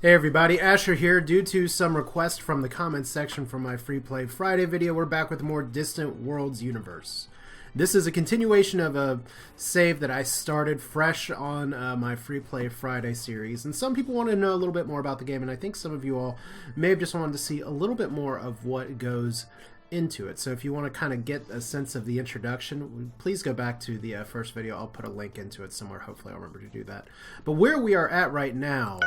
Hey everybody, Asher here. Due to some requests from the comments section from my Free Play Friday video, we're back with more Distant Worlds universe. This is a continuation of a save that I started fresh on my Free Play Friday series, and some people want to know a little bit more about the game, and I think some of you all may have just wanted to see a little bit more of what goes into it. So if you want to kind of get a sense of the introduction, please go back to the first video. I'll put a link into it somewhere. Hopefully I'll remember to do that. But where we are at right now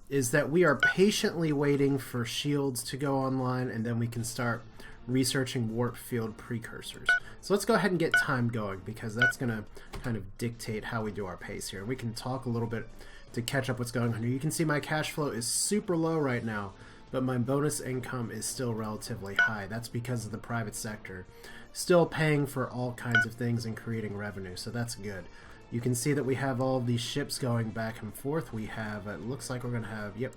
is that we are patiently waiting for shields to go online, and then we can start researching warp field precursors. So let's go ahead and get time going, because that's going to kind of dictate how we do our pace here. And we can talk a little bit to catch up what's going on here. You can see my cash flow is super low right now, but my bonus income is still relatively high. That's because of the private sector still paying for all kinds of things and creating revenue, so that's good. You can see that we have all these ships going back and forth. We have, it looks like we're going to have, yep,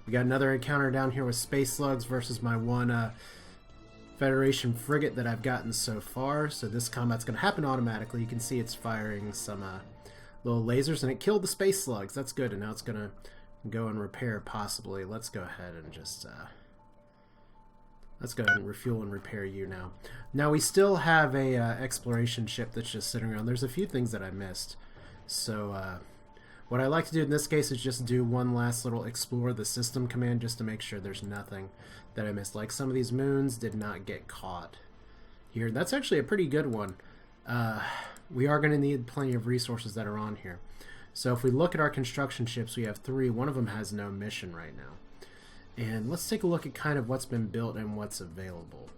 we got another encounter down here with space slugs versus my one Federation frigate that I've gotten so far. So this combat's going to happen automatically. You can see it's firing some little lasers, and it killed the space slugs. That's good, and now it's going to go and repair possibly. Let's go ahead and just let's go ahead and refuel and repair you now. Now we still have a exploration ship that's just sitting around. There's a few things that I missed. So what I like to do in this case is just do one last little explore the system command, just to make sure there's nothing that I missed. Like some of these moons did not get caught here. That's actually a pretty good one. We are going to need plenty of resources that are on here. So if we look at our construction ships, we have 3. One of them has no mission right now. And let's take a look at kind of what's been built and what's available.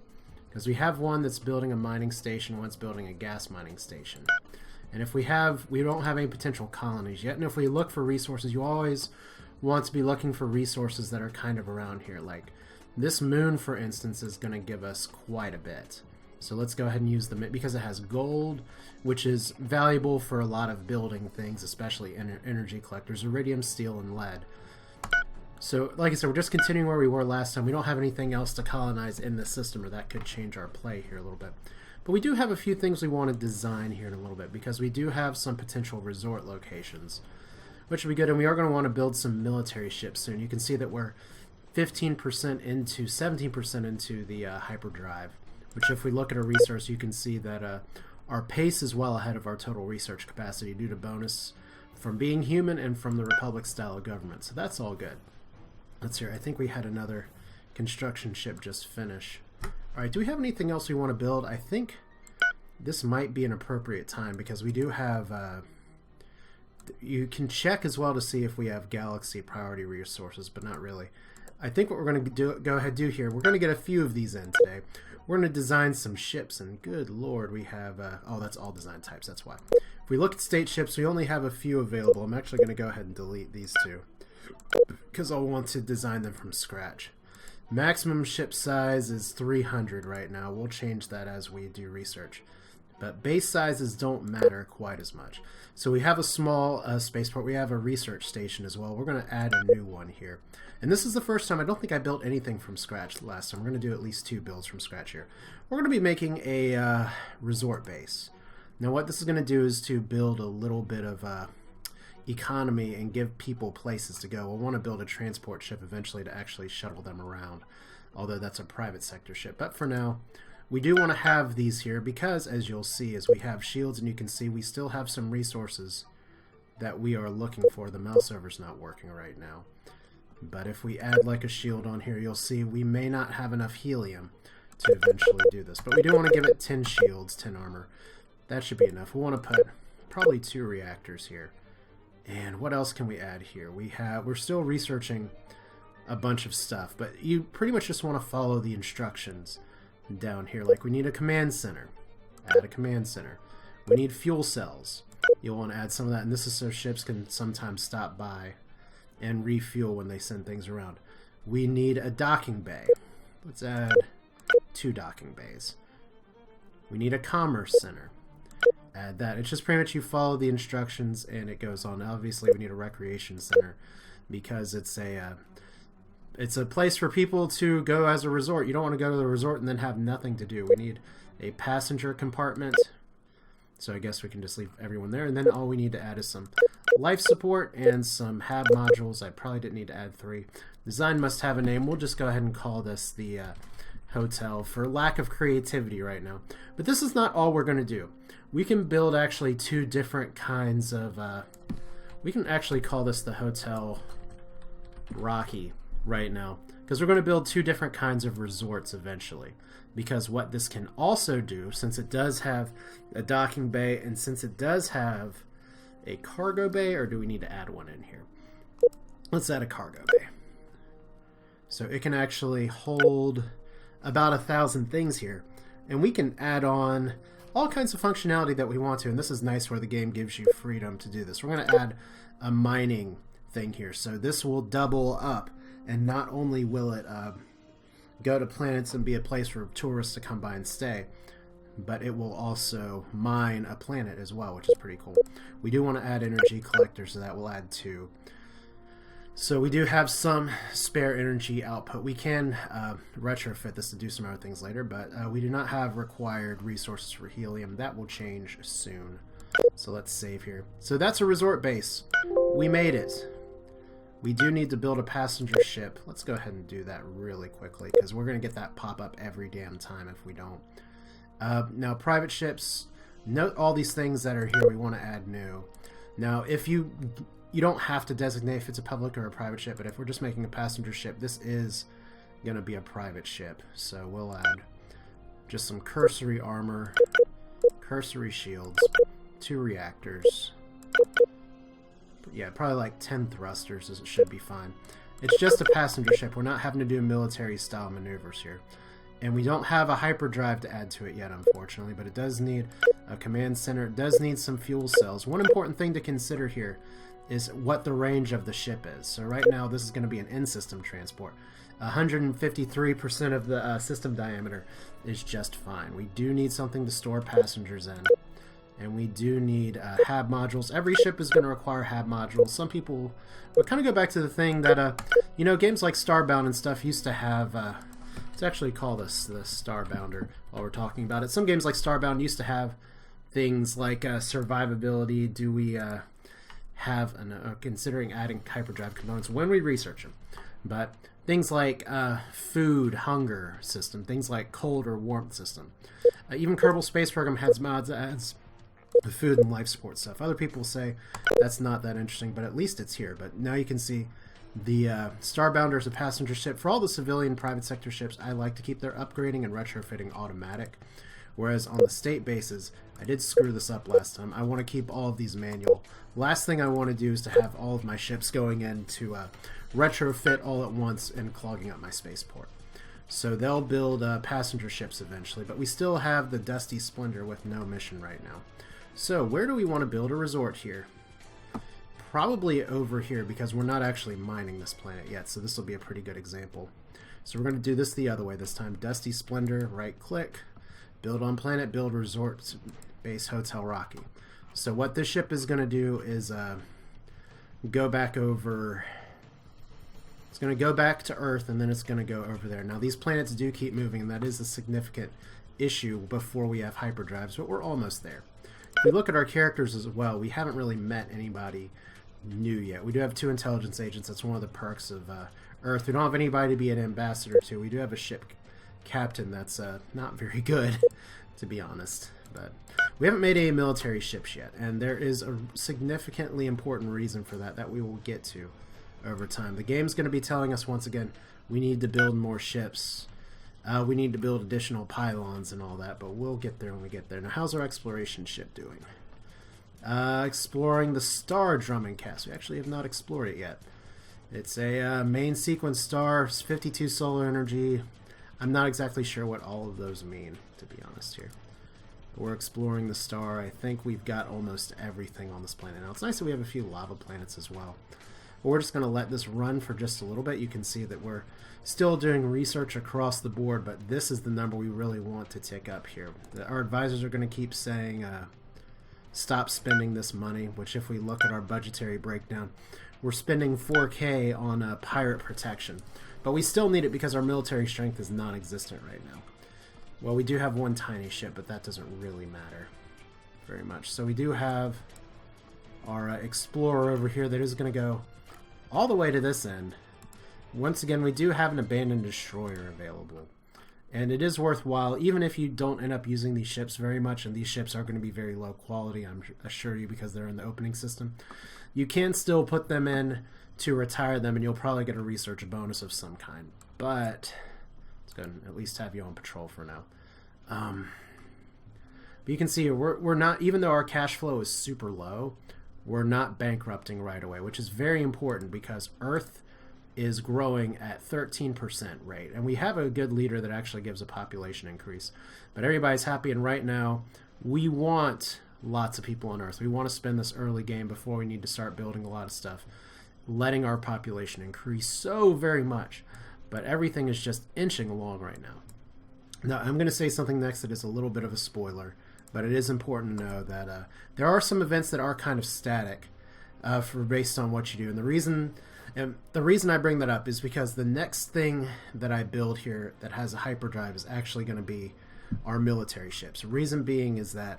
Because we have one that's building a mining station, one's building a gas mining station. And if we don't have any potential colonies yet. And if we look for resources, you always want to be looking for resources that are kind of around here. Like this moon, for instance, is going to give us quite a bit. So let's go ahead and use the, because it has gold, which is valuable for a lot of building things, especially energy collectors, iridium, steel, and lead. So, like I said, we're just continuing where we were last time. We don't have anything else to colonize in the system, or that could change our play here a little bit. But we do have a few things we want to design here in a little bit, because we do have some potential resort locations, which would be good. And we are going to want to build some military ships soon. You can see that we're 15% into, 17% into the hyperdrive, which if we look at our resource, you can see that our pace is well ahead of our total research capacity due to bonus from being human and from the Republic style of government. So that's all good. Let's see, I think we had another construction ship just finish. Alright, do we have anything else we want to build? I think this might be an appropriate time, because we do have... you can check as well to see if we have galaxy priority resources, but not really. I think what we're going to go ahead and do here, we're going to get a few of these in today. We're going to design some ships, and good lord, we have... oh, that's all design types, that's why. If we look at state ships, we only have a few available. I'm actually going to go ahead and delete these two, because I'll want to design them from scratch. Maximum ship size is 300 right now. We'll change that as we do research. But base sizes don't matter quite as much. So we have a small spaceport. We have a research station as well. We're going to add a new one here. And this is the first time. I don't think I built anything from scratch last time. We're going to do at least 2 builds from scratch here. We're going to be making a resort base. Now what this is going to do is to build a little bit of... economy and give people places to go. We'll want to build a transport ship eventually to actually shuttle them around, although that's a private sector ship. But for now, we do want to have these here because, as you'll see, as we have shields, and you can see we still have some resources that we are looking for. The mouse over's not working right now. But if we add like a shield on here, you'll see we may not have enough helium to eventually do this. But we do want to give it 10 shields, 10 armor. That should be enough. We want to put probably 2 reactors here. And what else can we add here? We're still researching a bunch of stuff, but you pretty much just want to follow the instructions down here. Like we need a command center. Add a command center. We need fuel cells. You'll want to add some of that, and this is so ships can sometimes stop by and refuel when they send things around. We need a docking bay. Let's add 2 docking bays. We need a commerce center. Add that. It's just pretty much you follow the instructions and it goes on. Obviously we need a recreation center because it's a place for people to go as a resort. You don't want to go to the resort and then have nothing to do. We need a passenger compartment. So I guess we can just leave everyone there, and then all we need to add is some life support and some hab modules. I probably didn't need to add 3. Design must have a name. We'll just go ahead and call this the hotel for lack of creativity right now. But this is not all we're going to do. We can build actually 2 different kinds of... we can actually call this the Hotel Rocky right now, because we're going to build 2 different kinds of resorts eventually. Because what this can also do, since it does have a docking bay and since it does have a cargo bay, or do we need to add one in here? Let's add a cargo bay. So it can actually hold about 1,000 things here, and we can add on all kinds of functionality that we want to, and this is nice where the game gives you freedom to do this. We're going to add a mining thing here, so this will double up, and not only will it go to planets and be a place for tourists to come by and stay, but it will also mine a planet as well, which is pretty cool. We do want to add energy collectors, so that will add 2. So we do have some spare energy output. We can retrofit this to do some other things later, but we do not have required resources for helium. That will change soon. So let's save here. So that's a resort base. We made it. We do need to build a passenger ship. Let's go ahead and do that really quickly, because we're going to get that pop up every damn time if we don't. Now, private ships, note all these things that are here we want to add new. Now, if you don't have to designate if it's a public or a private ship, but if we're just making a passenger ship, this is going to be a private ship. So we'll add just some cursory armor, cursory shields, 2 reactors. Yeah, probably like 10 thrusters, as it should be fine. It's just a passenger ship. We're not having to do military-style maneuvers here. And we don't have a hyperdrive to add to it yet, unfortunately, but it does need a command center. It does need some fuel cells. One important thing to consider here is what the range of the ship is. So right now, this is going to be an in-system transport. 153% of the system diameter is just fine. We do need something to store passengers in. And we do need hab modules. Every ship is going to require hab modules. Some people... But kind of go back to the thing that, you know, games like Starbound and stuff used to have... let's actually call this the Starbounder while we're talking about it. Some games like Starbound used to have things like survivability. Do we have... considering adding hyperdrive components when we research them. But things like food, hunger system. Things like cold or warmth system. Even Kerbal Space Program has mods that adds food and life support stuff. Other people say that's not that interesting, but at least it's here. But now you can see the Starbounder is a passenger ship. For all the civilian private sector ships, I like to keep their upgrading and retrofitting automatic. Whereas on the state bases, I did screw this up last time. I want to keep all of these manual. Last thing I want to do is to have all of my ships going in to retrofit all at once and clogging up my spaceport. So they'll build passenger ships eventually, but we still have the Dusty Splendor with no mission right now. So where do we want to build a resort here? Probably over here, because we're not actually mining this planet yet, so this will be a pretty good example. So we're going to do this the other way this time. Dusty Splendor, right click, build on planet, build resort base Hotel Rocky. So what this ship is going to do is go back over... It's going to go back to Earth, and then it's going to go over there. Now, these planets do keep moving, and that is a significant issue before we have hyperdrives, but we're almost there. If we look at our characters as well, we haven't really met anybody new yet. We do have 2 intelligence agents. That's one of the perks of Earth. We don't have anybody to be an ambassador to. We do have a ship captain that's not very good, to be honest. But we haven't made any military ships yet, and there is a significantly important reason for that that we will get to over time. The game's going to be telling us once again we need to build more ships. We need to build additional pylons and all that, but we'll get there when we get there. Now, how's our exploration ship doing? Exploring the star drumming cast. We actually have not explored it yet. It's a main sequence star, 52 solar energy. I'm not exactly sure what all of those mean, to be honest here. We're exploring the star. I think we've got almost everything on this planet now. It's nice that we have a few lava planets as well. But we're just going to let this run for just a little bit. You can see that we're still doing research across the board, but this is the number we really want to tick up here. Our advisors are going to keep saying stop spending this money, which if we look at our budgetary breakdown, we're spending 4K on pirate protection. But we still need it because our military strength is non-existent right now. Well, we do have one tiny ship, but that doesn't really matter very much. So we do have our explorer over here that is going to go all the way to this end. Once again, we do have an abandoned destroyer available. And it is worthwhile, even if you don't end up using these ships very much, and these ships are going to be very low quality, I'm assure you, because they're in the opening system. You can still put them in to retire them, and you'll probably get a research bonus of some kind. But it's going to at least have you on patrol for now. But you can see here, we're not, even though our cash flow is super low, we're not bankrupting right away, which is very important because Earth is growing at 13% rate, and we have a good leader that actually gives a population increase, but everybody's happy. And right now we want lots of people on Earth. We want to spend this early game before we need to start building a lot of stuff, letting our population increase so very much, but everything is just inching along right now. Now I'm going to say something next that is a little bit of a spoiler, but it is important to know that there are some events that are kind of static based on what you do, and the reason I bring that up is because the next thing that I build here that has a hyperdrive is actually going to be our military ships. Reason being is that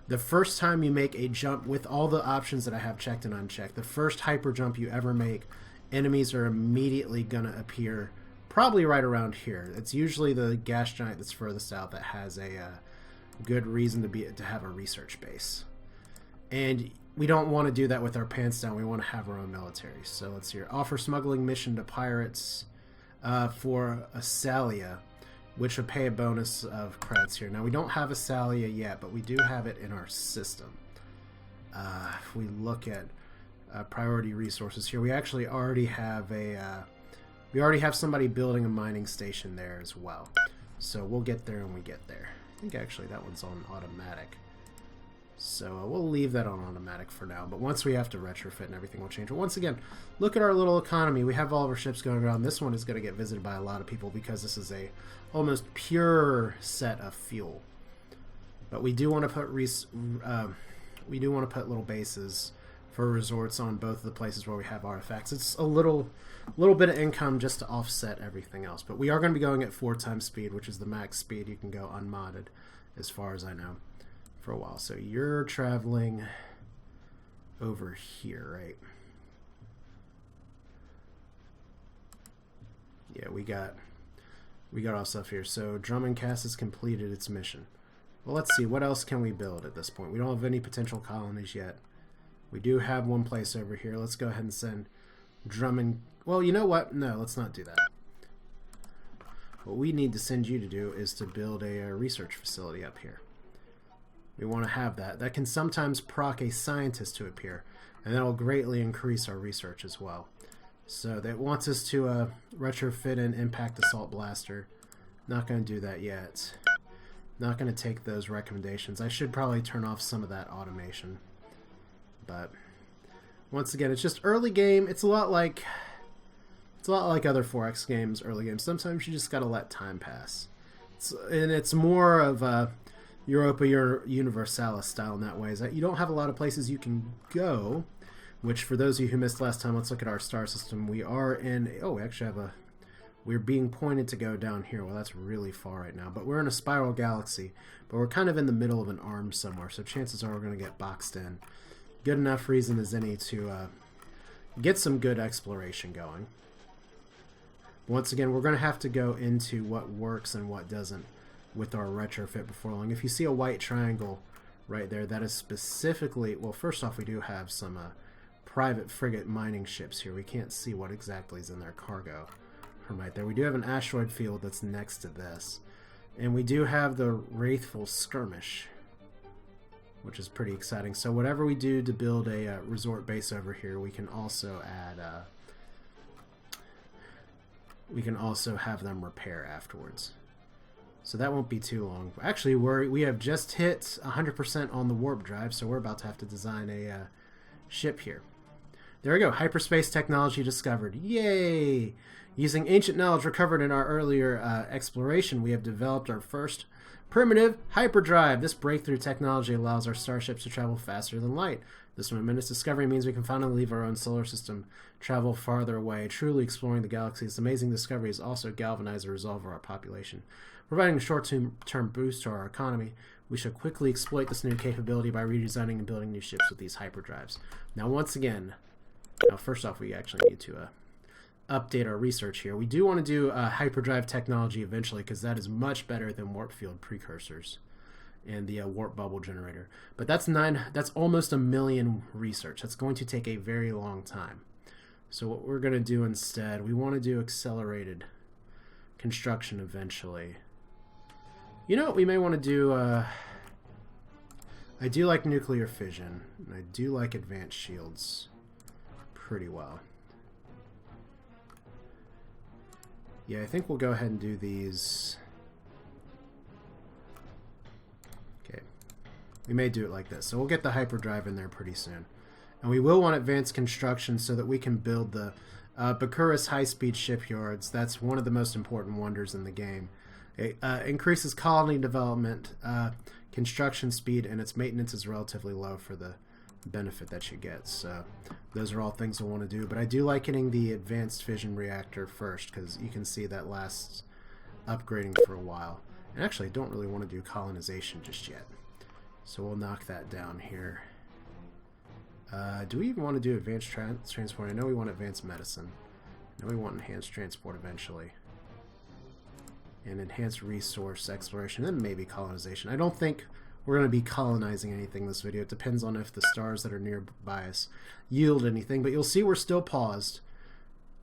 the first time you make a jump with all the options that I have checked and unchecked, the first hyper jump you ever make, enemies are immediately going to appear probably right around here. It's usually the gas giant that's furthest out that has a good reason to have a research base. And we don't want to do that with our pants down. We want to have our own military. So let's see here. Offer smuggling mission to pirates for Asalia, which would pay a bonus of credits here. Now, we don't have Asalia yet, but we do have it in our system. If we look at priority resources here, we actually already have somebody building a mining station there as well. So we'll get there when we get there. I think actually that one's on automatic. So we'll leave that on automatic for now, but once we have to retrofit and everything will change. But once again, look at our little economy. We have all of our ships going around. This one is going to get visited by a lot of people because this is a almost pure set of fuel. But we do want to put little bases for resorts on both of the places where we have artifacts. It's a little bit of income just to offset everything else. But we are going to be going at 4 times speed, which is the max speed you can go unmodded, as far as I know, for a while. So you're traveling over here, right? Yeah, we got all stuff here. So Drummond Cast has completed its mission. Well, let's see, what else can we build at this point? We don't have any potential colonies yet. We do have one place over here. Let's go ahead and send Drummond. Well, you know what? No, let's not do that. What we need to send you to do is to build a research facility up here. We want to have that. That can sometimes proc a scientist to appear, and that will greatly increase our research as well. So that wants us to retrofit an impact assault blaster. Not going to do that yet. Not going to take those recommendations. I should probably turn off some of that automation. But once again, it's just early game. It's a lot like other 4X games, early games. Sometimes you just got to let time pass. It's more of a Europa Universalis style in that way, is that you don't have a lot of places you can go, which for those of you who missed last time, let's look at our star system. We are in, we actually have we're being pointed to go down here. Well, that's really far right now, but we're in a spiral galaxy, but we're kind of in the middle of an arm somewhere, so chances are we're going to get boxed in. Good enough reason as any to get some good exploration going. Once again, we're going to have to go into what works and what doesn't with our retrofit before long. If you see a white triangle right there, that is specifically, well, first off, we do have some private frigate mining ships here. We can't see what exactly is in their cargo from right there. We do have an asteroid field that's next to this, and we do have the Wraithful Skirmish, which is pretty exciting. So whatever we do to build a resort base over here, we can also add we can also have them repair afterwards. So that won't be too long. Actually, we have just hit 100% on the warp drive, so we're about to have to design a ship here. There we go. Hyperspace technology discovered. Yay! Using ancient knowledge recovered in our earlier exploration, we have developed our first primitive hyperdrive. This breakthrough technology allows our starships to travel faster than light. This momentous discovery means we can finally leave our own solar system, travel farther away, truly exploring the galaxy. This amazing discovery has also galvanized the resolve of our population. Providing a short-term boost to our economy, we should quickly exploit this new capability by redesigning and building new ships with these hyperdrives. Now, once again, first off, we actually need to update our research here. We do want to do hyperdrive technology eventually, because that is much better than warp field precursors and the warp bubble generator. But that's almost 1 million research. That's going to take a very long time. So what we're going to do instead, we want to do accelerated construction eventually. You know what we may want to do? I do like nuclear fission, and I do like advanced shields pretty well. Yeah, I think we'll go ahead and do these. Okay. We may do it like this. So we'll get the hyperdrive in there pretty soon. And we will want advanced construction so that we can build the Bakuris high-speed shipyards. That's one of the most important wonders in the game. It increases colony development, construction speed, and its maintenance is relatively low for the benefit that you get. So those are all things I want to do. But I do like getting the advanced fission reactor first, because you can see that lasts upgrading for a while. And actually, I don't really want to do colonization just yet. So we'll knock that down here. Do we even want to do advanced transport? I know we want advanced medicine. I know we want enhanced transport eventually. And enhanced resource exploration, and maybe colonization. I don't think we're going to be colonizing anything in this video. It depends on if the stars that are nearby us yield anything, but you'll see we're still paused.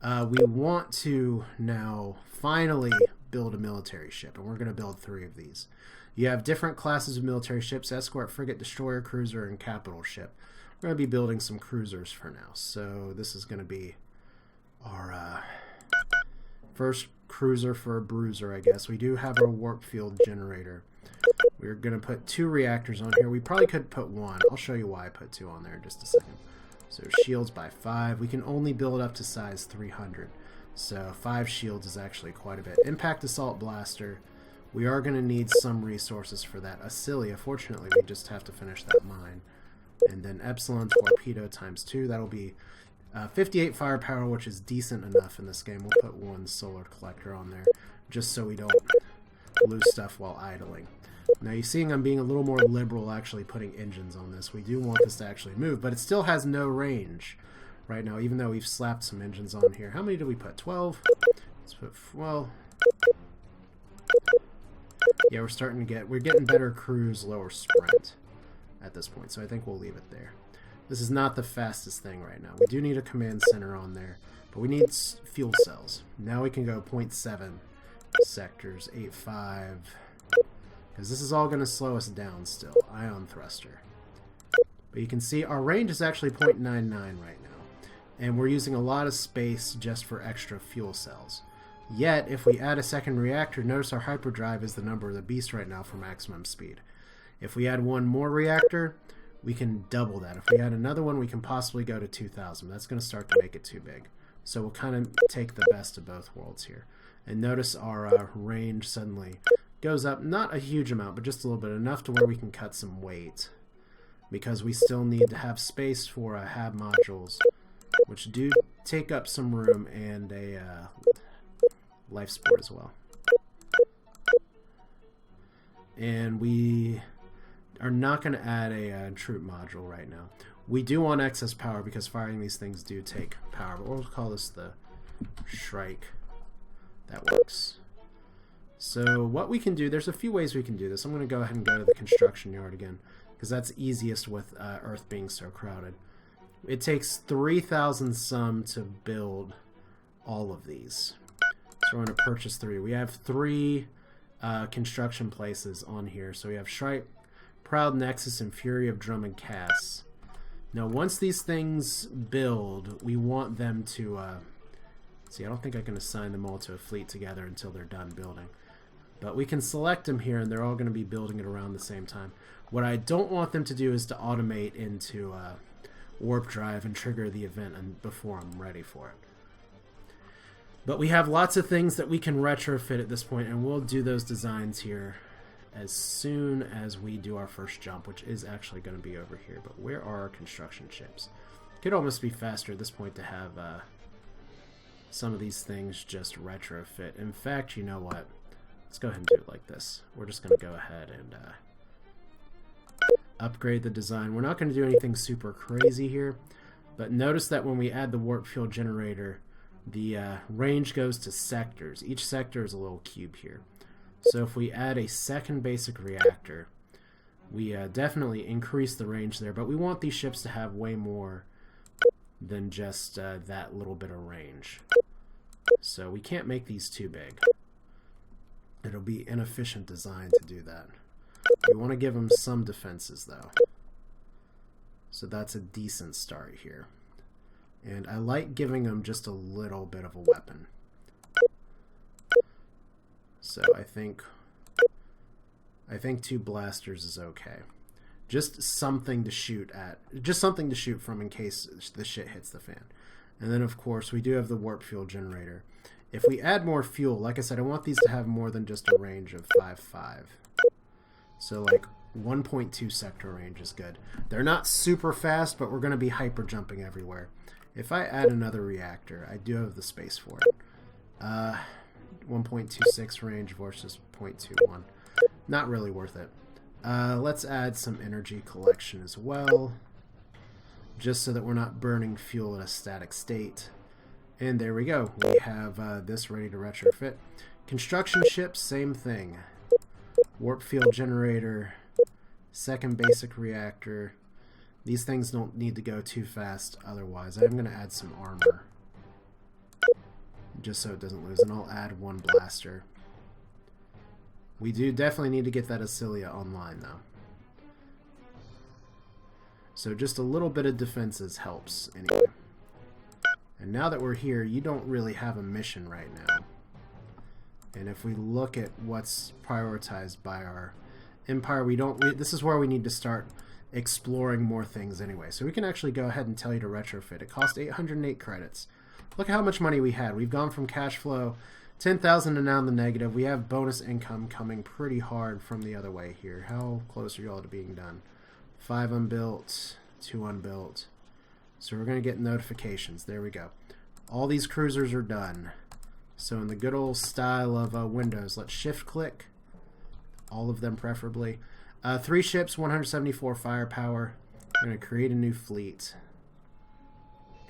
We want to now finally build a military ship, and we're going to build 3 of these. You have different classes of military ships: escort, frigate, destroyer, cruiser, and capital ship. We're going to be building some cruisers for now, so this is going to be our first cruiser for a bruiser, I guess. We do have our warp field generator. We're going to put 2 reactors on here. We probably could put 1. I'll show you why I put 2 on there in just a second. So shields by 5. We can only build up to size 300. So 5 shields is actually quite a bit. Impact assault blaster. We are going to need some resources for that. Acilia, fortunately, we just have to finish that mine. And then Epsilon torpedo times 2. That'll be 58 firepower, which is decent enough in this game. We'll put 1 solar collector on there, just so we don't lose stuff while idling. Now you're seeing I'm being a little more liberal actually putting engines on this. We do want this to actually move, but it still has no range right now, even though we've slapped some engines on here. How many did we put? 12? Let's put, well, yeah, we're getting better cruise, lower sprint at this point, so I think we'll leave it there. This is not the fastest thing right now. We do need a command center on there, but we need fuel cells. Now we can go 0.7 sectors, 8.5, because this is all going to slow us down still. Ion thruster. But you can see our range is actually 0.99 right now, and we're using a lot of space just for extra fuel cells. Yet, if we add a second reactor, notice our hyperdrive is the number of the beast right now for maximum speed. If we add 1 more reactor, we can double that. If we add another one, we can possibly go to 2,000. That's going to start to make it too big. So we'll kind of take the best of both worlds here. And notice our range suddenly goes up, not a huge amount, but just a little bit, enough to where we can cut some weight. Because we still need to have space for HAB modules, which do take up some room, and a life support as well. And we are not going to add a troop module right now. We do want excess power because firing these things do take power, but we'll call this the Shrike. That works. So what we can do, there's a few ways we can do this. I'm going to go ahead and go to the construction yard again, because that's easiest with Earth being so crowded. It takes 3,000 some to build all of these. So we're going to purchase 3. We have 3 construction places on here. So we have Shrike, Proud Nexus, and Fury of Drum and Cass. Now once these things build, we want them to see, I don't think I can assign them all to a fleet together until they're done building, but we can select them here and they're all going to be building it around the same time. What I don't want them to do is to automate into warp drive and trigger the event and before I'm ready for it. But we have lots of things that we can retrofit at this point, and we'll do those designs here as soon as we do our first jump, which is actually going to be over here. But where are our construction ships? It could almost be faster at this point to have some of these things just retrofit. In fact, you know what? Let's go ahead and do it like this. We're just going to go ahead and upgrade the design. We're not going to do anything super crazy here, but notice that when we add the warp fuel generator, the range goes to sectors. Each sector is a little cube here. So if we add a second basic reactor, we definitely increase the range there, but we want these ships to have way more than just that little bit of range. So we can't make these too big. It'll be inefficient design to do that. We want to give them some defenses though. So that's a decent start here. And I like giving them just a little bit of a weapon. So I think 2 blasters is okay. Just something to shoot at. Just something to shoot from in case the shit hits the fan. And then of course we do have the warp fuel generator. If we add more fuel, like I said, I want these to have more than just a range of 5.5. So like 1.2 sector range is good. They're not super fast, but we're going to be hyper jumping everywhere. If I add another reactor, I do have the space for it. 1.26 range versus 0.21. Not really worth it. Let's add some energy collection as well, just so that we're not burning fuel in a static state. And there we go. We have this ready to retrofit. Construction ships, same thing. Warp field generator, second basic reactor. These things don't need to go too fast otherwise. I'm going to add some armor, just so it doesn't lose. And I'll add 1 blaster. We do definitely need to get that Acilia online though. So just a little bit of defenses helps anyway. And now that we're here, you don't really have a mission right now. And if we look at what's prioritized by our empire, this is where we need to start exploring more things anyway. So we can actually go ahead and tell you to retrofit. It cost 808 credits. Look at how much money we had. We've gone from cash flow 10,000 to now in the negative. We have bonus income coming pretty hard from the other way here. How close are y'all to being done? 5 unbuilt, 2 unbuilt. So we're going to get notifications. There we go. All these cruisers are done. So in the good old style of Windows, let's shift click. All of them preferably. 3 ships, 174 firepower. We're going to create a new fleet.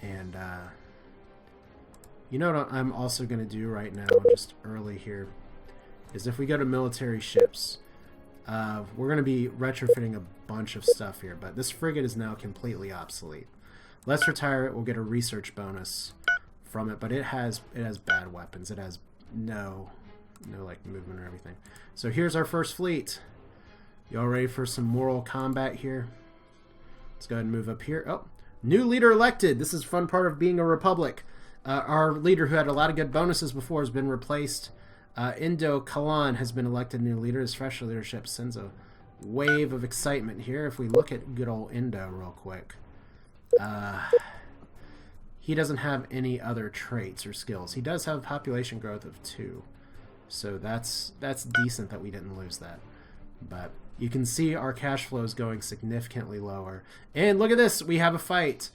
And you know what I'm also going to do right now, just early here, is if we go to military ships, we're going to be retrofitting a bunch of stuff here. But this frigate is now completely obsolete. Let's retire it. We'll get a research bonus from it, but it has bad weapons. It has no like movement or everything. So here's our first fleet. Y'all ready for some moral combat here? Let's go ahead and move up here. Oh, new leader elected. This is a fun part of being a republic. Our leader, who had a lot of good bonuses before, has been replaced. Indo Kalan has been elected new leader. His fresh leadership sends a wave of excitement here. If we look at good old Indo real quick, he doesn't have any other traits or skills. He does have population growth of 2, so that's decent that we didn't lose that. But you can see our cash flow is going significantly lower. And look at this, we have a fight.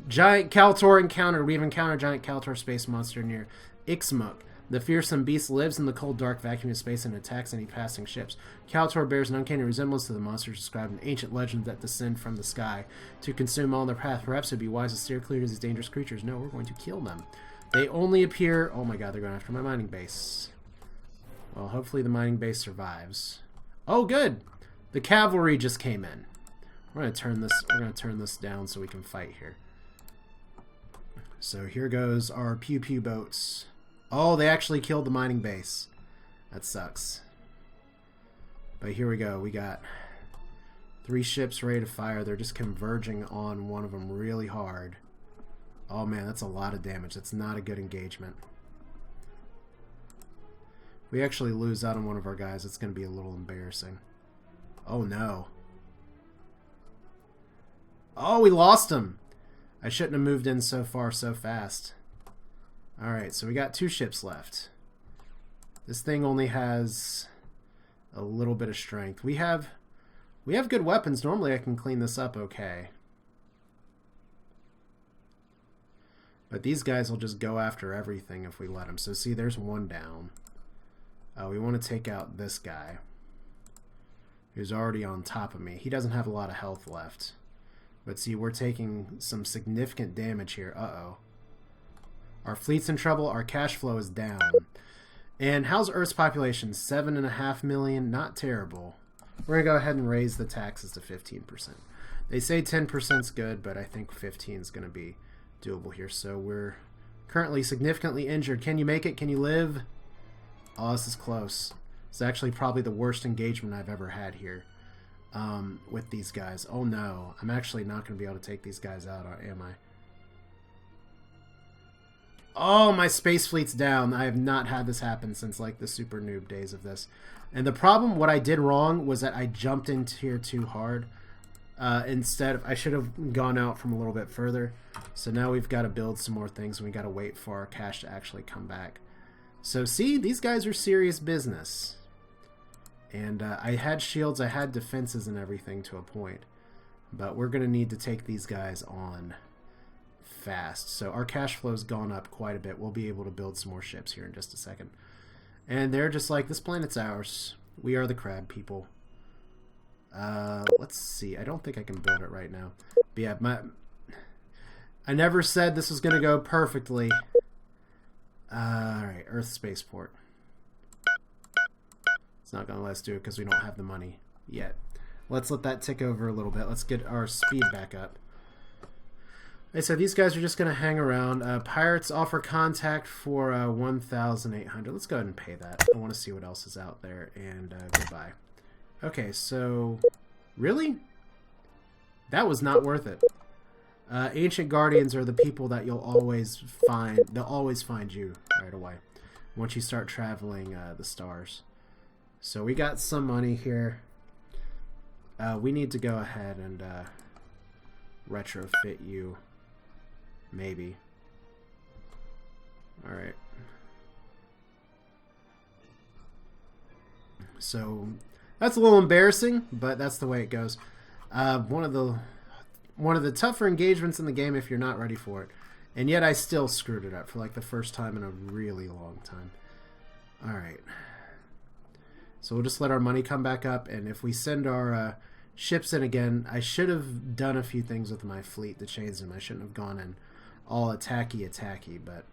Giant Kaltor encounter. We've encountered giant Kaltor space monster near Ixmuk. The fearsome beast lives in the cold, dark vacuum of space and attacks any passing ships. Kaltor bears an uncanny resemblance to the monsters described in ancient legends that descend from the sky to consume all in their path. Perhaps it would be wise to steer clear of these dangerous creatures. No, we're going to kill them. They only appear... Oh my god, they're going after my mining base. Well, hopefully the mining base survives. Oh, good! The cavalry just came in. We're going to turn this down so we can fight here. So here goes our pew-pew boats. Oh, they actually killed the mining base. That sucks. But here we go. We got 3 ships ready to fire. They're just converging on one of them really hard. Oh man, that's a lot of damage. That's not a good engagement. If we actually lose out on one of our guys, it's going to be a little embarrassing. Oh no. Oh, we lost him. I shouldn't have moved in so far so fast. Alright, so we got 2 ships left. This thing only has a little bit of strength. We have good weapons. Normally I can clean this up okay. But these guys will just go after everything if we let them. So see, there's one down. We want to take out this guy, who's already on top of me. He doesn't have a lot of health left. But see, we're taking some significant damage here. Uh-oh. Our fleet's in trouble. Our cash flow is down. And how's Earth's population? 7.5 million. Not terrible. We're going to go ahead and raise the taxes to 15%. They say 10% is good, but I think 15 is going to be doable here. So we're currently significantly injured. Can you make it? Can you live? Oh, this is close. It's actually probably the worst engagement I've ever had here with these guys. Oh no, I'm actually not going to be able to take these guys out, am I? Oh, my space fleet's down. I have not had this happen since like the super noob days of this. And the problem, what I did wrong was that I jumped into here too hard. Instead of, I should have gone out from a little bit further. So now we've got to build some more things and we got to wait for our cash to actually come back. So see, these guys are serious business. And I had shields, I had defenses and everything to a point. But we're going to need to take these guys on fast. So our cash flow's gone up quite a bit. We'll be able to build some more ships here in just a second. And they're just like, this planet's ours. We are the crab people. Let's see. I don't think I can build it right now. But yeah, I never said this was going to go perfectly. Alright, Earth Spaceport. It's not going to let us do it because we don't have the money yet. Let's let that tick over a little bit. Let's get our speed back up. Okay, so these guys are just going to hang around. Pirates offer contact for 1,800. Let's go ahead and pay that. I want to see what else is out there. And goodbye. Okay, so... Really? That was not worth it. Ancient Guardians are the people that you'll always find. They'll always find you right away once you start traveling the stars. So we got some money here. We need to go ahead and retrofit you. Maybe. Alright. So that's a little embarrassing, but that's the way it goes. One of the tougher engagements in the game if you're not ready for it. And yet I still screwed it up for like the first time in a really long time. Alright. So we'll just let our money come back up, and if we send our ships in again, I should have done a few things with my fleet to change them. I shouldn't have gone in all attacky, but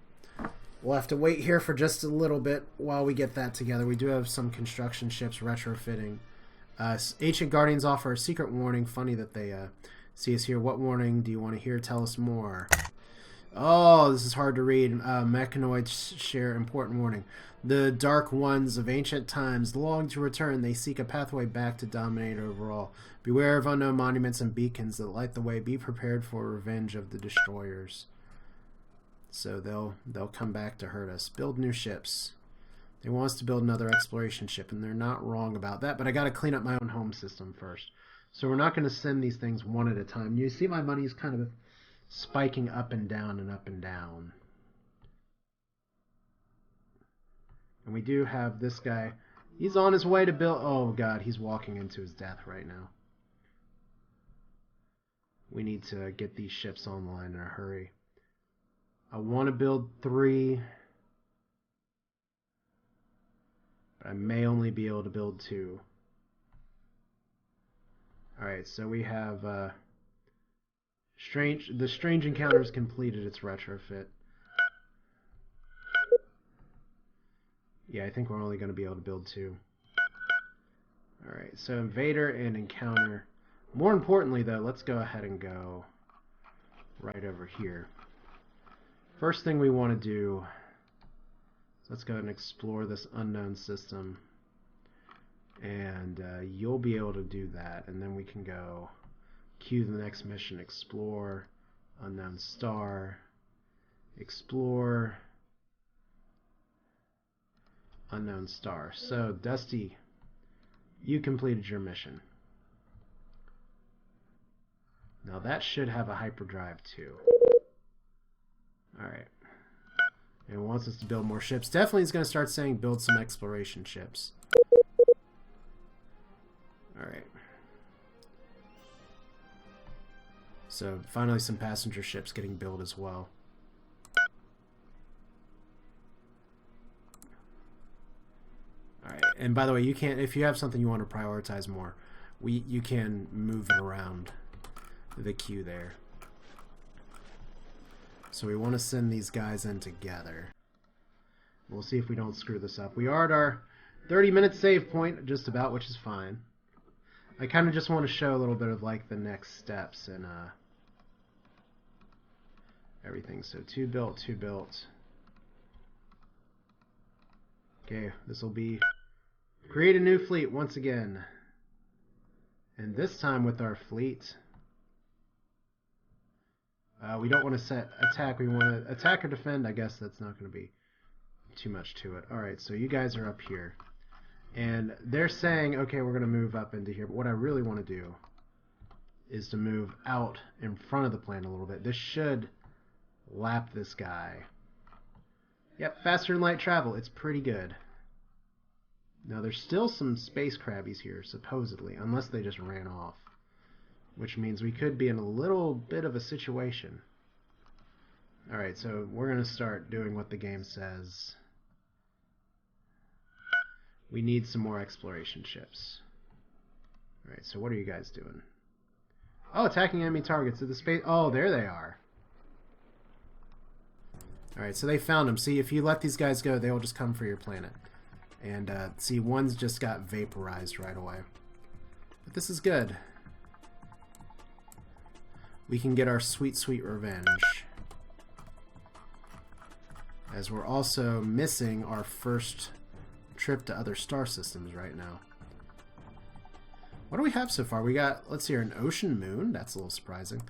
we'll have to wait here for just a little bit while we get that together. We do have some construction ships retrofitting. Ancient Guardians offer a secret warning. Funny that they see us here. What warning do you want to hear? Tell us more. Oh, this is hard to read. Mechanoids share important warning. The Dark Ones of ancient times long to return. They seek a pathway back to dominate overall. Beware of unknown monuments and beacons that light the way. Be prepared for revenge of the destroyers. So they'll come back to hurt us. Build new ships. They want us to build another exploration ship, and they're not wrong about that. But I got to clean up my own home system first. So we're not going to send these things one at a time. You see my money's kind of spiking up and down and up and down. And we do have this guy. He's on his way to build... Oh, God, he's walking into his death right now. We need to get these ships online in a hurry. I want to build 3. But I may only be able to build 2. Alright, so we have... The Strange Encounter's completed its retrofit. Yeah, I think we're only going to be able to build 2. Alright, so Invader and Encounter. More importantly, though, let's go ahead and go right over here. First thing we want to do, let's go ahead and explore this unknown system. And you'll be able to do that. And then we can go queue the next mission. Explore, unknown star, explore, unknown star. So, Dusty, you completed your mission. Now that should have a hyperdrive too. Alright. And it wants us to build more ships. Definitely is going to start saying build some exploration ships. Alright. So finally some passenger ships getting built as well. Alright, and by the way, you can't, if you have something you want to prioritize more, you can move it around the queue there. So we want to send these guys in together. We'll see if we don't screw this up. We are at our 30-minute save point, just about, which is fine. I kind of just want to show a little bit of like the next steps and everything. So 2 built, 2 built. Okay, this will be create a new fleet once again. And this time with our fleet, we don't want to set attack. We want to attack or defend. I guess that's not going to be too much to it. Alright, so you guys are up here. And they're saying, okay, we're going to move up into here. But what I really want to do is to move out in front of the plane a little bit. This should lap this guy. Yep, faster than light travel. It's pretty good. Now, there's still some space crabbies here, supposedly, unless they just ran off. Which means we could be in a little bit of a situation. Alright, so we're going to start doing what the game says. We need some more exploration ships. Alright, so what are you guys doing? Oh, attacking enemy targets at the space... Oh, there they are. Alright, so they found them. See, if you let these guys go, they will just come for your planet. And, see, one's just got vaporized right away. But this is good. We can get our sweet, sweet revenge. As we're also missing our first trip to other star systems right now. What do we have so far? We got, let's see here, an ocean moon. That's a little surprising.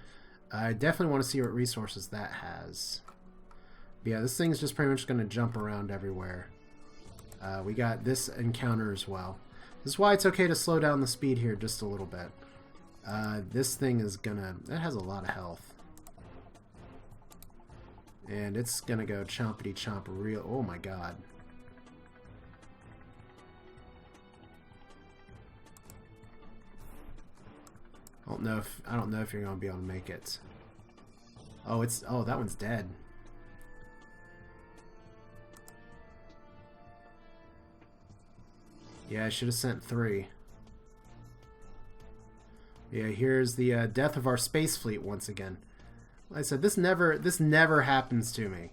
I definitely want to see what resources that has. But yeah, this thing's just pretty much going to jump around everywhere. We got this encounter as well. This is why it's okay to slow down the speed here just a little bit. This thing is gonna... It has a lot of health. And it's gonna go chompity chomp real... Oh my god. I don't know if you're gonna be able to make it. Oh, it's... Oh, that one's dead. Yeah, I should have sent 3. Yeah, here's the death of our space fleet once again. Like I said, this never happens to me.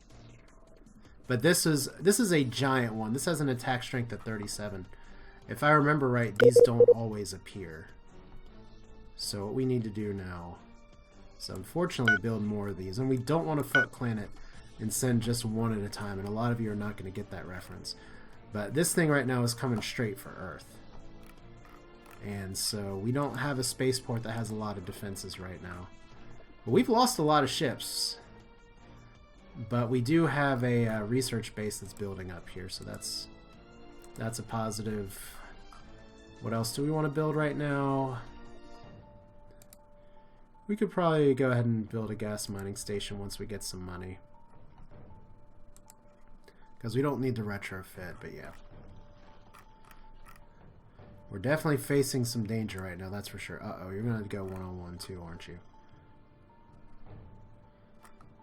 But this is a giant one. This has an attack strength of 37. If I remember right, these don't always appear. So what we need to do now is unfortunately build more of these. And we don't want to Foot Clan it and send just one at a time. And a lot of you are not going to get that reference. But this thing right now is coming straight for Earth. And so we don't have a spaceport that has a lot of defenses right now. But we've lost a lot of ships. But we do have a research base that's building up here, so that's a positive. What else do we want to build right now? We could probably go ahead and build a gas mining station once we get some money. Because we don't need to retrofit, but yeah. We're definitely facing some danger right now, that's for sure. Uh-oh, you're going to go one-on-one too, aren't you?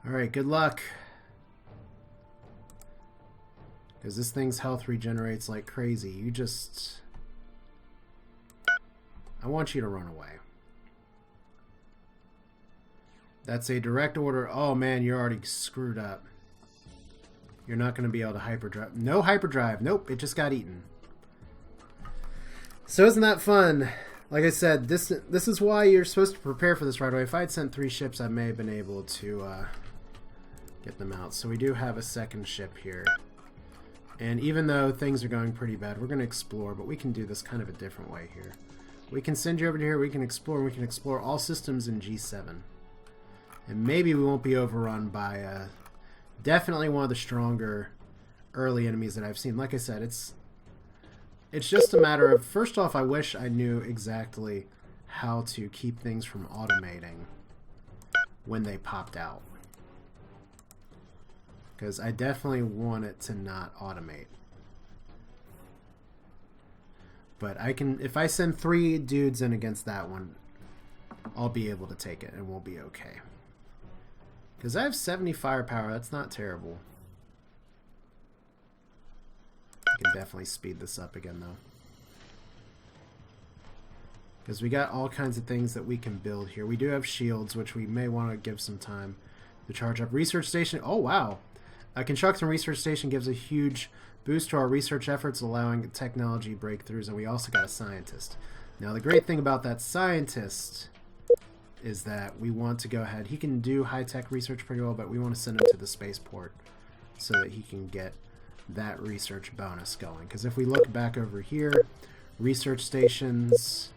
Alright, good luck. Because this thing's health regenerates like crazy. You just... I want you to run away. That's a direct order. Oh man, you're already screwed up. You're not going to be able to hyperdrive. No hyperdrive. Nope, it just got eaten. So isn't that fun? Like I said, this is why you're supposed to prepare for this right away. If I had sent 3 ships, I may have been able to get them out. So we do have a second ship here. And even though things are going pretty bad, we're going to explore, but we can do this kind of a different way here. We can send you over to here, we can explore all systems in G7. And maybe we won't be overrun by... definitely one of the stronger early enemies that I've seen. Like I said, it's just a matter of... First off, I wish I knew exactly how to keep things from automating when they popped out. Because I definitely want it to not automate. But I can, if I send 3 dudes in against that one, I'll be able to take it and we'll be okay. Because I have 70 firepower, that's not terrible. I can definitely speed this up again though. Because we got all kinds of things that we can build here. We do have shields, which we may want to give some time to charge up. Research station, oh wow! A construction research station gives a huge boost to our research efforts, allowing technology breakthroughs, and we also got a scientist. Now the great thing about that scientist is that we want to go ahead. He can do high-tech research pretty well, but we want to send him to the spaceport so that he can get that research bonus going. Because if we look back over here, research stations,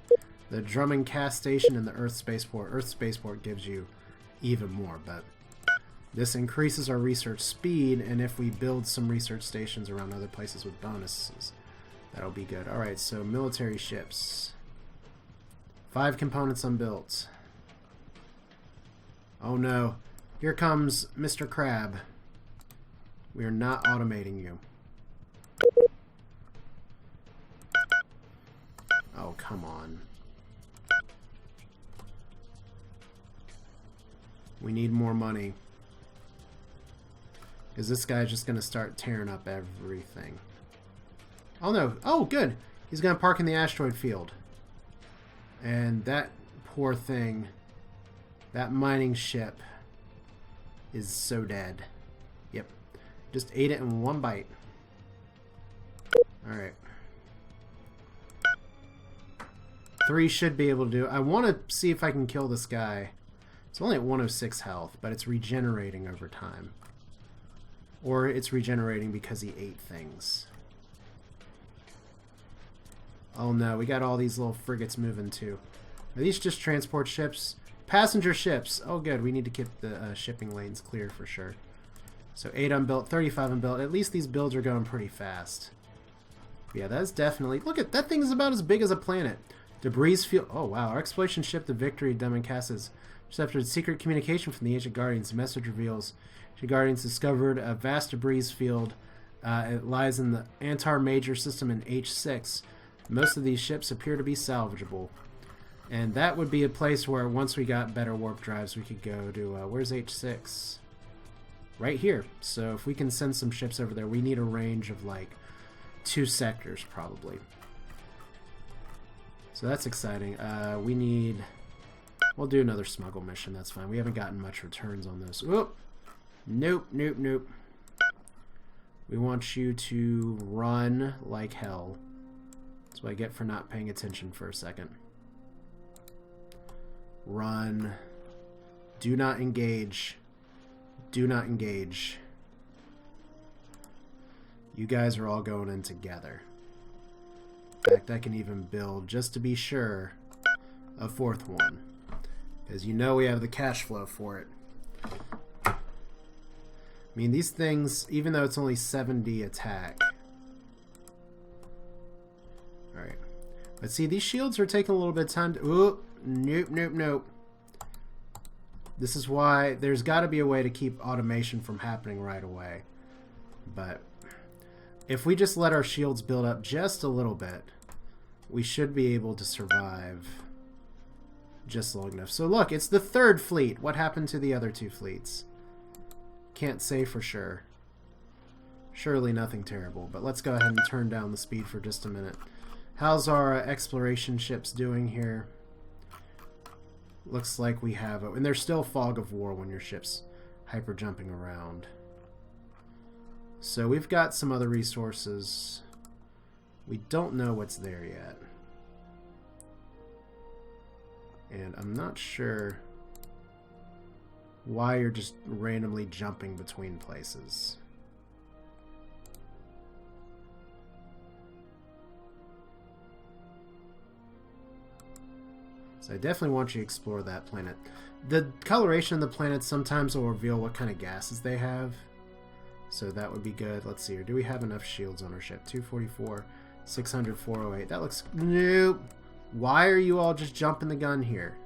the Drummond Cast Station, and the Earth Spaceport. Earth Spaceport gives you even more, but this increases our research speed, and if we build some research stations around other places with bonuses, that'll be good. Alright, so military ships. 5 components unbuilt. Oh no. Here comes Mr. Crab. We are not automating you. Oh, come on. We need more money. Because this guy's just going to start tearing up everything. Oh no. Oh, good. He's going to park in the asteroid field. And that poor thing, that mining ship, is so dead. Yep. Just ate it in one bite. Alright. 3 should be able to do it. I want to see if I can kill this guy. It's only at 106 health, but it's regenerating over time. Or it's regenerating because he ate things. Oh no, we got all these little frigates moving too. Are these just transport ships? Passenger ships! Oh good, we need to keep the shipping lanes clear for sure. So 8 unbuilt, 35 unbuilt. At least these builds are going pretty fast. Yeah, that's definitely... Look at that thing is about as big as a planet. Debris field... Oh wow, our exploration ship, the Victory, Drummond Cast, has intercepted secret communication from the Ancient Guardians. The message reveals Ancient Guardians discovered a vast debris field. It lies in the Antar Major system in H6. Most of these ships appear to be salvageable. And that would be a place where once we got better warp drives we could go to... where's H6? Right here. So if we can send some ships over there, we need a range of like 2 sectors probably. So that's exciting. We need... We'll do another smuggle mission, that's fine. We haven't gotten much returns on this. Whoop! Nope, nope, nope. We want you to run like hell. That's what I get for not paying attention for a second. Run. Do not engage. Do not engage. You guys are all going in together. In fact, I can even build, just to be sure, a 4th one. Because you know we have the cash flow for it. I mean, these things, even though it's only 70 attack. Alright. But see, these shields are taking a little bit of time to... Ooh, nope, nope, nope. This is why there's got to be a way to keep automation from happening right away. But if we just let our shields build up just a little bit, we should be able to survive just long enough. So look, it's the 3rd fleet. What happened to the other 2 fleets? Can't say for sure. Surely nothing terrible. But let's go ahead and turn down the speed for just a minute. How's our exploration ships doing here? Looks like we have... And there's still fog of war when your ship's hyper jumping around. So we've got some other resources. We don't know what's there yet. And I'm not sure why you're just randomly jumping between places. So I definitely want you to explore that planet. The coloration of the planets sometimes will reveal what kind of gases they have. So that would be good. Let's see here. Do we have enough shields on our ship? 244, 600, 408. That looks... Nope. Why are you all just jumping the gun here?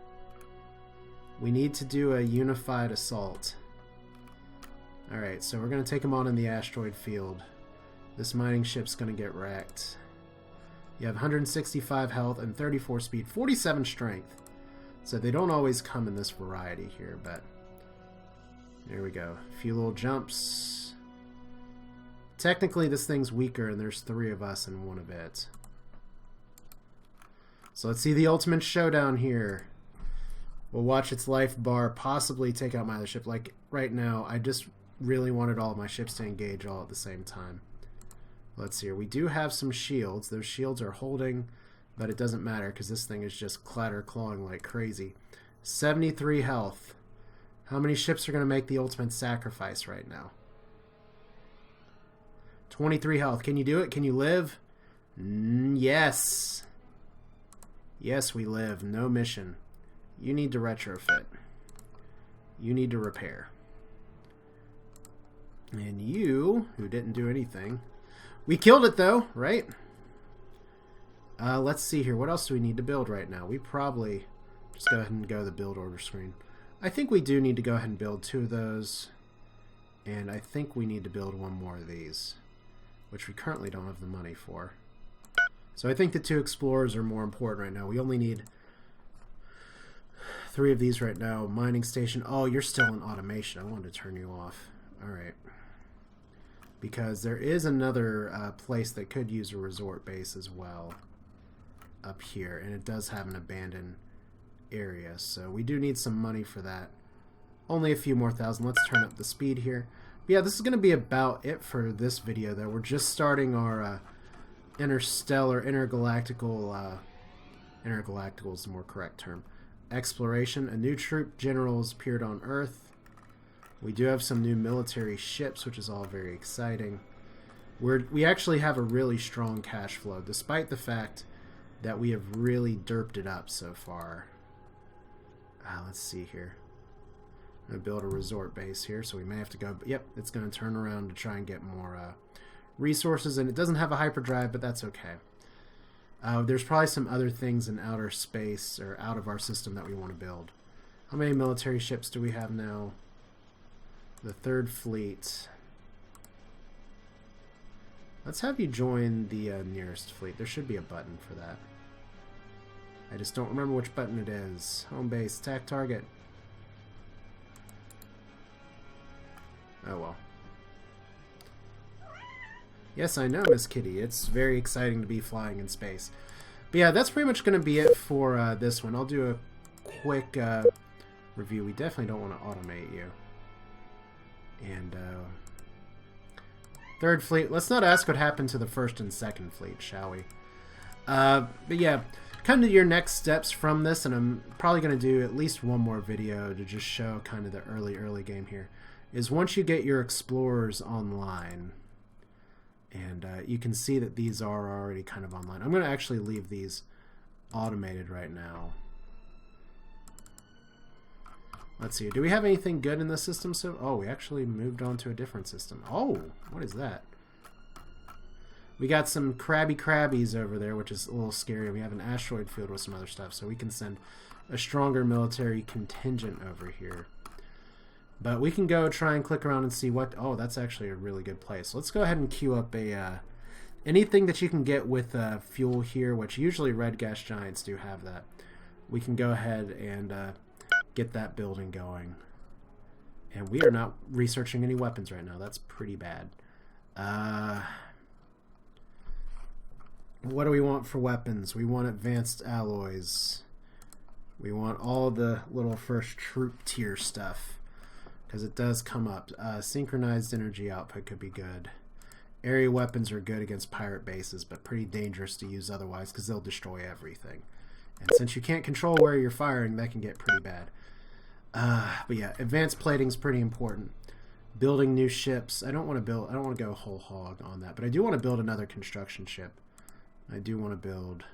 We need to do a unified assault. Alright, so we're going to take them on in the asteroid field. This mining ship's going to get wrecked. You have 165 health and 34 speed, 47 strength. So they don't always come in this variety here, but there we go. A few little jumps. Technically, this thing's weaker, and there's 3 of us and 1 of it. So let's see the ultimate showdown here. We'll watch its life bar possibly take out my other ship. Like, right now, I just really wanted all of my ships to engage all at the same time. Let's see here. We do have some shields. Those shields are holding, but it doesn't matter because this thing is just clawing like crazy. 73 health. How many ships are going to make the ultimate sacrifice right now? 23 health. Can you do it? Can you live? Yes. Yes, we live. No mission. You need to retrofit. You need to repair. And you, who didn't do anything... We killed it, though, right? Let's see here. What else do we need to build right now? We probably... Just go ahead and go to the build order screen. I think we do need to go ahead and build 2 of those. And I think we need to build 1 more of these, which we currently don't have the money for. So I think the 2 explorers are more important right now. We only need 3 of these right now. Mining station. Oh, you're still in automation. I wanted to turn you off. Alright. Because there is another place that could use a resort base as well up here, and it does have an abandoned area, so we do need some money for that. Only a few more thousand. Let's turn up the speed here. But yeah, this is going to be about it for this video, though. We're just starting our intergalactical is the more correct term, exploration. A new troop general has appeared on Earth. We do have some new military ships, which is all very exciting. We actually have a really strong cash flow, despite the fact that we have really derped it up so far. Let's see here. I'm going to build a resort base here, so we may have to go... Yep, it's going to turn around to try and get more resources, and it doesn't have a hyperdrive, but that's okay. There's probably some other things in outer space, or out of our system, that we want to build. How many military ships do we have now? The 3rd fleet. Let's have you join the nearest fleet. There should be a button for that. I just don't remember which button it is. Home base, attack target. Oh well. Yes, I know, Miss Kitty. It's very exciting to be flying in space. But yeah, that's pretty much going to be it for this one. I'll do a quick review. We definitely don't want to automate you. And 3rd fleet. Let's not ask what happened to the 1st and 2nd fleet, shall we? But yeah, come to your next steps from this, and I'm probably going to do at least 1 more video to just show kind of the early game here, is once you get your explorers online, and you can see that these are already kind of online. I'm going to actually leave these automated right now. Let's see. Do we have anything good in the system? So, oh, we actually moved on to a different system. Oh, what is that? We got some crabbies over there, which is a little scary. We have an asteroid field with some other stuff, so we can send a stronger military contingent over here. But we can go try and click around and see what... Oh, that's actually a really good place. Let's go ahead and queue up a... anything that you can get with fuel here, which usually red gas giants do have that. We can go ahead and... get that building going. And we are not researching any weapons right now. That's pretty bad. What do we want for weapons? We want advanced alloys. We want all the little first troop tier stuff, because it does come up. Synchronized energy output could be good. Area weapons are good against pirate bases, but pretty dangerous to use otherwise, because they'll destroy everything. And since you can't control where you're firing, that can get pretty bad. But yeah, advanced plating is pretty important. Building new ships. I don't want to go whole hog on that, but I do want to build another construction ship. I do want to build...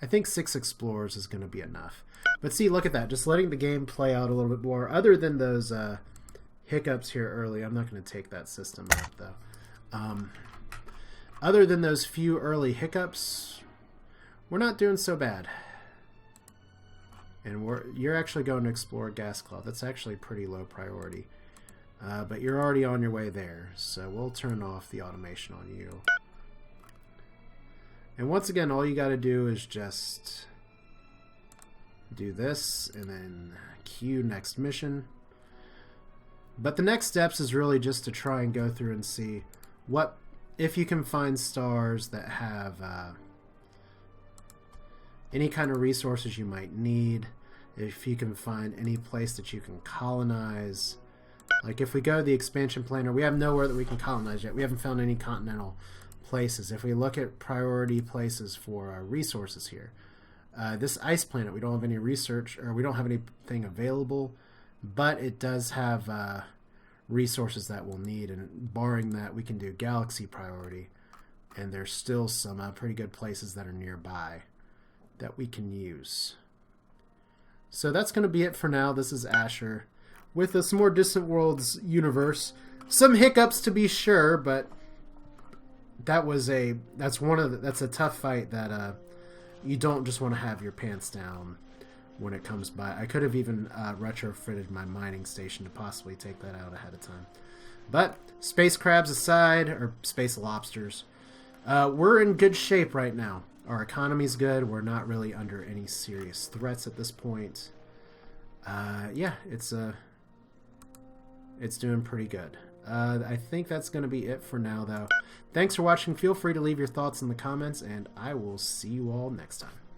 I think 6 explorers is going to be enough. But see, look at that. Just letting the game play out a little bit more. Other than those hiccups here early, I'm not going to take that system out, though. Other than those few early hiccups, we're not doing so bad. And you're actually going to explore Gas Cloud. That's actually pretty low priority. But you're already on your way there, so we'll turn off the automation on you. And once again, all you got to do is just do this and then queue next mission. But the next steps is really just to try and go through and see what, if you can find stars that have any kind of resources you might need, if you can find any place that you can colonize. Like if we go to the expansion planner, we have nowhere that we can colonize yet. We haven't found any continental places. If we look at priority places for resources here, this ice planet, we don't have any research, or we don't have anything available, but it does have resources that we'll need, and barring that, we can do galaxy priority, and there's still some pretty good places that are nearby that we can use. So that's going to be it for now. This is Asher with a Some More Distant Worlds universe. Some hiccups to be sure, but that's a tough fight that you don't just want to have your pants down when it comes by. I could have even retrofitted my mining station to possibly take that out ahead of time. But space crabs aside, or space lobsters, we're in good shape right now. Our economy's good. We're not really under any serious threats at this point. Yeah, it's doing pretty good. I think that's going to be it for now, though. Thanks for watching. Feel free to leave your thoughts in the comments, and I will see you all next time.